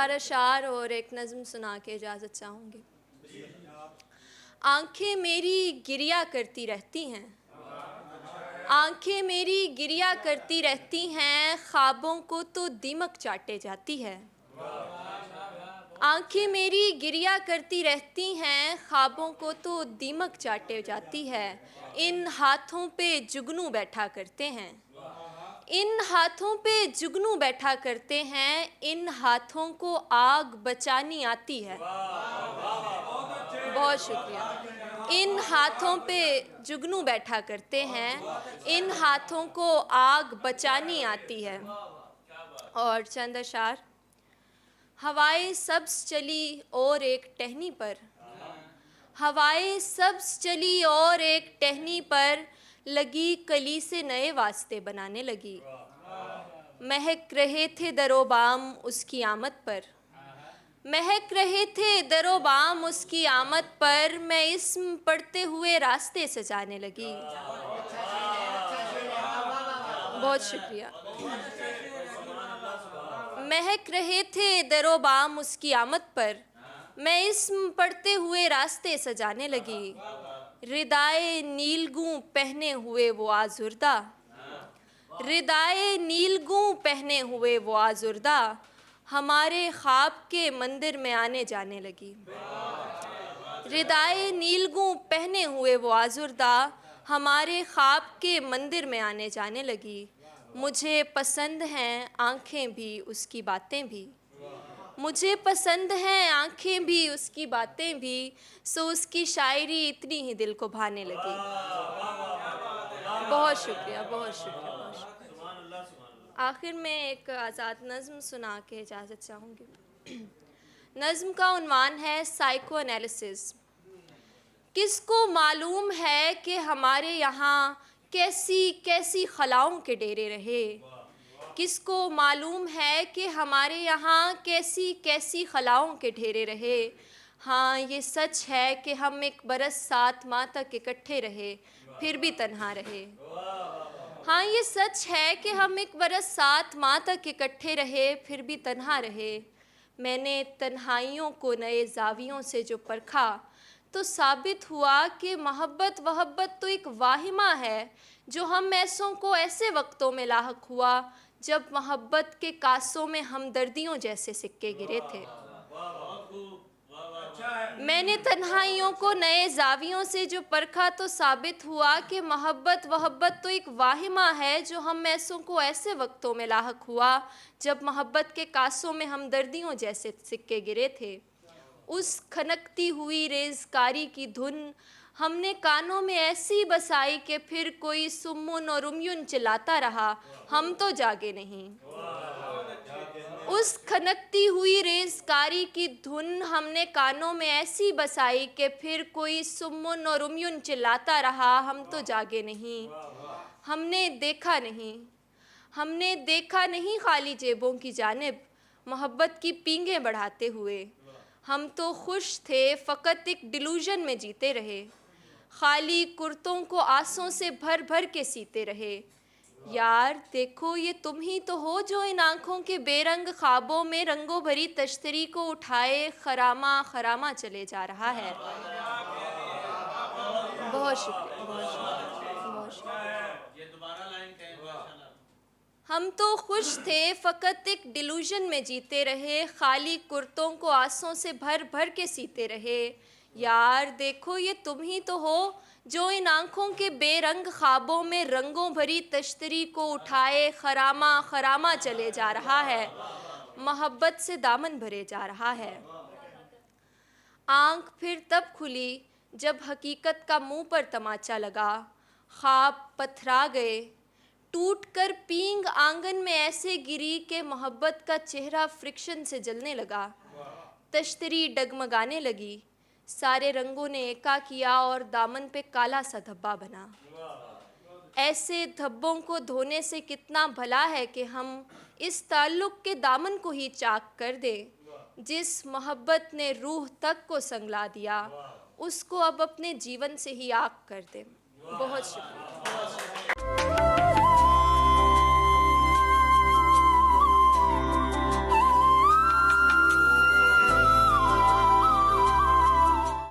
चार अशार और एक नज़्म सुना के इजाज़त चाहूँगी। आँखें मेरी गिरिया करती रहती हैं, आँखें मेरी गिरिया करती रहती हैं, ख्वाबों को तो दीमक चाटे जाती है। आँखें मेरी गिरिया करती रहती हैं, ख्वाबों को तो दीमक चाटे जाती है। इन हाथों पे जुगनू बैठा करते हैं, इन हाथों पे जुगनू बैठा करते हैं, इन हाथों को आग बचानी आती है। बहुत शुक्रिया। इन हाथों पे जुगनू बैठा करते हैं, इन हाथों को आग बचानी आती है। और चंद अशार। हवाएं सब्ज़ चली और एक टहनी पर, हवाएं सब्ज़ चली और एक टहनी पर, लगी कली से नए वास्ते बनाने लगी। महक रहे थे दरोबाम उसकी आमद पर, महक रहे थे दरोबाम उसकी आमद पर, मैं इस्म पढ़ते हुए रास्ते सजाने लगी। बहुत शुक्रिया। महक रहे थे दरोबाम उसकी आमद पर, मैं इस्म पढ़ते हुए रास्ते सजाने लगी। रिदाए नीलगूं पहने हुए वो आजुर्दा, रिदाए नीलगूं पहने हुए वो आजुर्दा, हमारे ख्वाब के मंदिर में आने जाने लगी। रिदाए नीलगूं पहने हुए वो आजुर्दा, हमारे ख्वाब के मंदिर में आने जाने लगी। मुझे पसंद हैं आँखें भी उसकी बातें भी, मुझे पसंद हैं आँखें भी उसकी बातें भी, सो उसकी शायरी इतनी ही दिल को भाने लगी। बहुत शुक्रिया, बहुत शुक्रिया, बहुत शुक्रिया। आखिर में एक आज़ाद नज़्म सुना के इजाज़त चाहूँगी। नज़्म का उन्वान है साइको एनालिसिस। किसको मालूम है कि हमारे यहाँ कैसी कैसी खलाओं के डेरे रहे, किसको मालूम है कि हमारे यहाँ कैसी कैसी खलाओं के ढेरे रहे। हाँ ये सच है कि हम एक बरस 7 माह तक इकट्ठे रहे, फिर भी तन्हा रहे। हाँ ये सच है कि हम एक बरस 7 माह तक इकट्ठे रहे, फिर भी तन्हा रहे। मैंने तन्हाइयों को नए ज़ावियों से जो परखा, तो साबित हुआ कि मोहब्बत वहब्बत तो एक वाहिमा है, जो हम ऐसों को ऐसे वक्तों में लाहक हुआ जब मोहब्बत के कासों में हमदर्दियों जैसे सिक्के गिरे थे। मैंने तन्हाइयों को नए ज़ावियों से जो परखा, तो साबित हुआ कि मोहब्बत वहब्बत तो एक वाहिमा है, जो हम ऐसों को ऐसे वक्तों में लाहक हुआ जब मोहब्बत के कासों में हमदर्दियों जैसे सिक्के गिरे थे। उस खनकती हुई रेज़कारी की धुन हमने कानों में ऐसी बसाई कि फिर कोई सुम्मुन और उम्युन चिल्लाता रहा, हम तो जागे नहीं। उस खनकती हुई रेज़कारी की धुन हमने कानों में ऐसी बसाई कि फिर कोई सुम्मुन और उम्युन चिल्लाता रहा, हम तो जागे नहीं। हमने देखा नहीं, हमने देखा नहीं खाली जेबों की जानिब, मोहब्बत की पींगें बढ़ाते हुए। हम तो खुश थे, फ़कत एक डिल्यूजन में जीते रहे, खाली कुर्तों को आसों से भर भर के सीते रहे। यार देखो ये तुम ही तो हो जो इन आँखों के बेरंग ख्वाबों में रंगों भरी तश्तरी को उठाए खरामा खरामा चले जा रहा है। बहुत शुक्रिया, बहुत शुक्रिया, बहुत शुक्रिया। हम तो खुश थे, फ़कत एक डिल्यूजन में जीते रहे, खाली कुर्तों को आसों से भर भर के सीते रहे। यार देखो ये तुम ही तो हो जो इन आँखों के बेरंग ख्वाबों में रंगों भरी तश्तरी को उठाए खरामा खरामा चले जा रहा है, मोहब्बत से दामन भरे जा रहा है। आँख फिर तब खुली जब हकीकत का मुँह पर तमाचा लगा, ख्वाब पथरा गए, टूट कर पींग आंगन में ऐसे गिरी कि मोहब्बत का चेहरा फ्रिक्शन से जलने लगा। तश्तरी डगमगाने लगी, सारे रंगों ने एका किया और दामन पे काला सा धब्बा बना। ऐसे धब्बों को धोने से कितना भला है कि हम इस ताल्लुक़ के दामन को ही चाक कर दें, जिस मोहब्बत ने रूह तक को संगला दिया, उसको अब अपने जीवन से ही आग कर दें। बहुत शुक्रिया।